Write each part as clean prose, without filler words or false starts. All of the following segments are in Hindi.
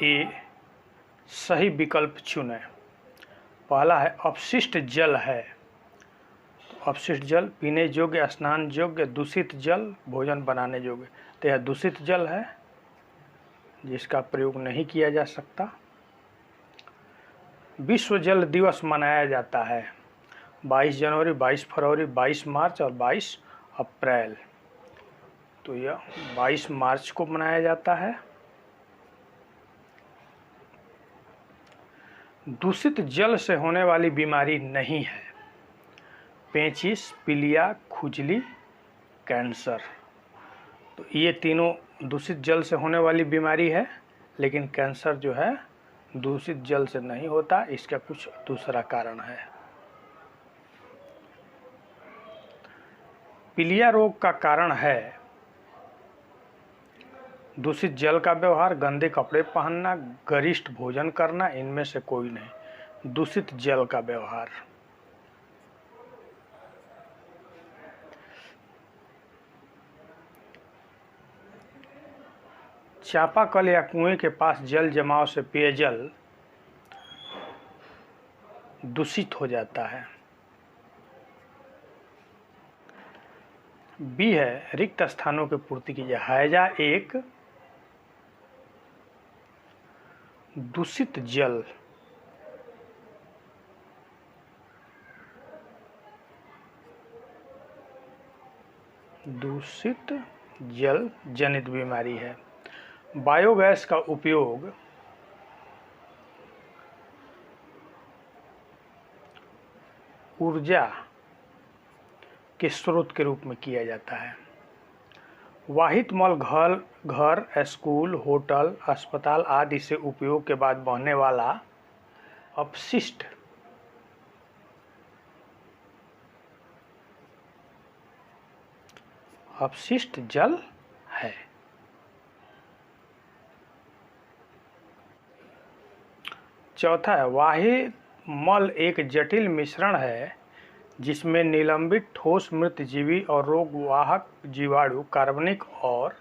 ए सही विकल्प चुनें। पहला है अपशिष्ट जल है। अपशिष्ट जल पीने योग्य, स्नान योग्य, दूषित जल, भोजन बनाने योग्य। तो यह दूषित जल है जिसका प्रयोग नहीं किया जा सकता। विश्व जल दिवस मनाया जाता है 22 जनवरी, 22 फरवरी, 22 मार्च और 22 अप्रैल। तो यह 22 मार्च को मनाया जाता है। दूषित जल से होने वाली बीमारी नहीं है पेचिश, पीलिया, खुजली, कैंसर। तो ये तीनों दूषित जल से होने वाली बीमारी है, लेकिन कैंसर जो है दूषित जल से नहीं होता, इसका कुछ दूसरा कारण है। पीलिया रोग का कारण है दूषित जल का व्यवहार, गंदे कपड़े पहनना, गरिष्ठ भोजन करना, इनमें से कोई नहीं। दूषित जल का व्यवहार। चापाकल या कुएं के पास जल जमाव से पेयजल दूषित हो जाता है। बी है रिक्त स्थानों की पूर्ति कीजिए। हैजा एक दूषित जल जनित बीमारी है। बायोगैस का उपयोग ऊर्जा के स्रोत के रूप में किया जाता है। वाहित मल घर, स्कूल, होटल, अस्पताल आदि से उपयोग के बाद बहने वाला अपशिष्ट जल है। चौथा है वाहित मल एक जटिल मिश्रण है जिसमें निलंबित ठोस मृत जीवी और रोगवाहक जीवाणु कार्बनिक और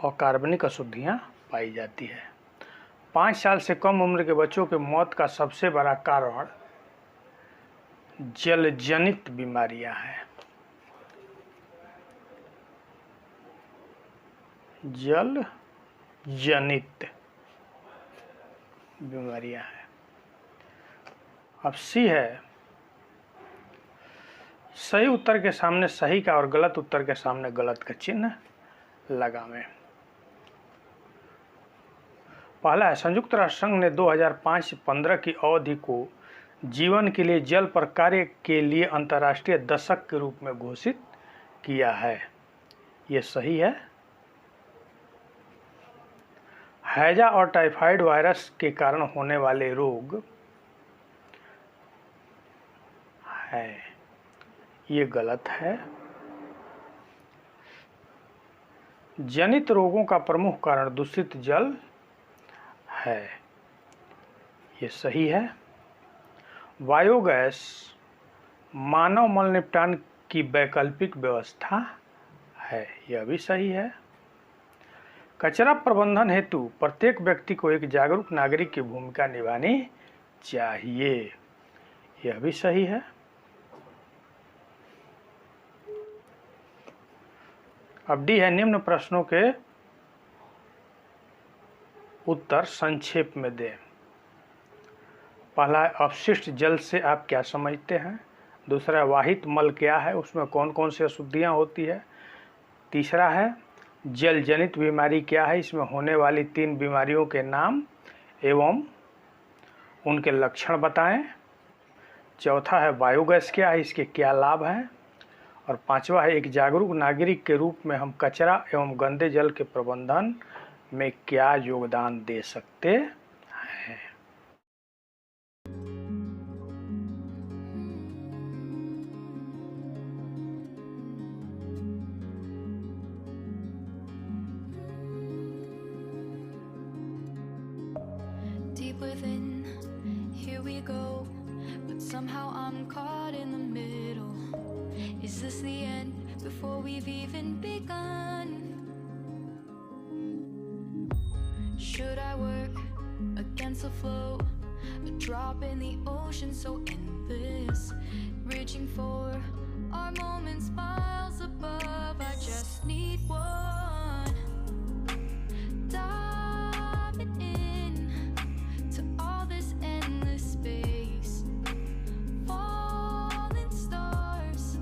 अकार्बनिक अशुद्धियां पाई जाती है। 5 साल से कम उम्र के बच्चों के मौत का सबसे बड़ा कारण जलजनित बीमारियां हैं। जलजनित बीमारियां हैं। अब सी है सही उत्तर के सामने सही का और गलत उत्तर के सामने गलत का चिन्ह लगावें। पहला है संयुक्त राष्ट्र संघ ने 2005 से 15 की अवधि को जीवन के लिए जल पर कार्य के लिए अंतर्राष्ट्रीय दशक के रूप में घोषित किया है। यह सही है। हैजा और टाइफाइड वायरस के कारण होने वाले रोग है, ये गलत है। जनित रोगों का प्रमुख कारण दूषित जल है, ये सही है। बायोगैस मानव मल निपटान की वैकल्पिक व्यवस्था है, यह भी सही है। कचरा प्रबंधन हेतु प्रत्येक व्यक्ति को एक जागरूक नागरिक की भूमिका निभानी चाहिए, यह भी सही है। अब डी है निम्न प्रश्नों के उत्तर संक्षेप में दें। पहला है अपशिष्ट जल से आप क्या समझते हैं। दूसरा है वाहित मल क्या है, उसमें कौन कौन सी अशुद्धियां होती है। तीसरा है जल जनित बीमारी क्या है, इसमें होने वाली 3 बीमारियों के नाम एवं उनके लक्षण बताएं। चौथा है बायोगैस क्या है, इसके क्या लाभ हैं। और 5वां है एक जागरूक नागरिक के रूप में हम कचरा एवं गंदे जल के प्रबंधन में क्या योगदान दे सकते हैं। Deep within, here we go, but somehow I'm caught in the middle. Is this the end before we've even begun? Should I work against the flow? A drop in the ocean so endless, reaching for our moments miles above. I just need one, diving in to all this endless space, falling stars,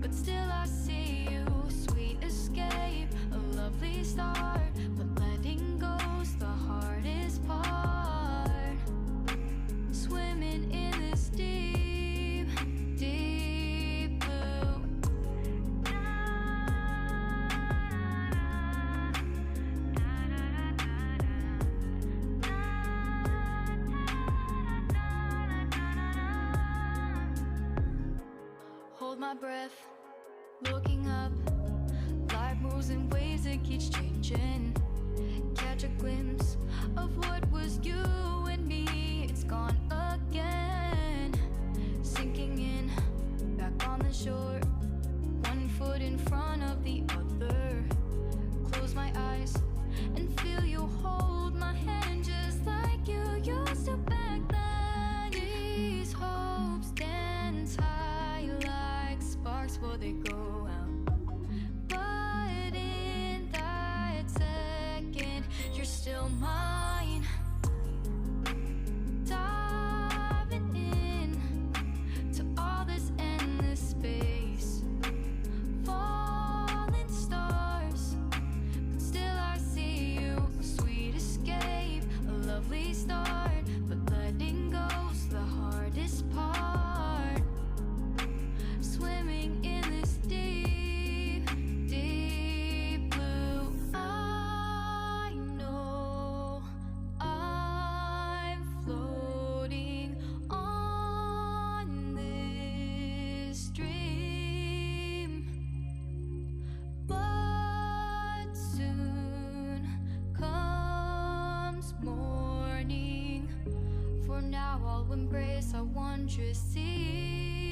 but still I see you. Sweet escape, a lovely start, but letting go's the hardest part. Swimming in this deep, deep blue. Hold my breath, looking up. Life moves in waves, it keeps changing. Catch a glimpse of what was you and me. It's gone again, sinking in, back on the shore. One foot in front of the other. Close my eyes and feel you hold my hand just like you used to back then. These hopes dance high like sparks before they go out. But in that second, you're still mine. Diving in to all this endless space, falling stars, but still I see you. A sweet escape, a lovely start, but letting go's the hardest part. Swimming in this deep, deep blue. I know I'm floating on this dream, but soon comes morning. For now I'll embrace our wondrous sea.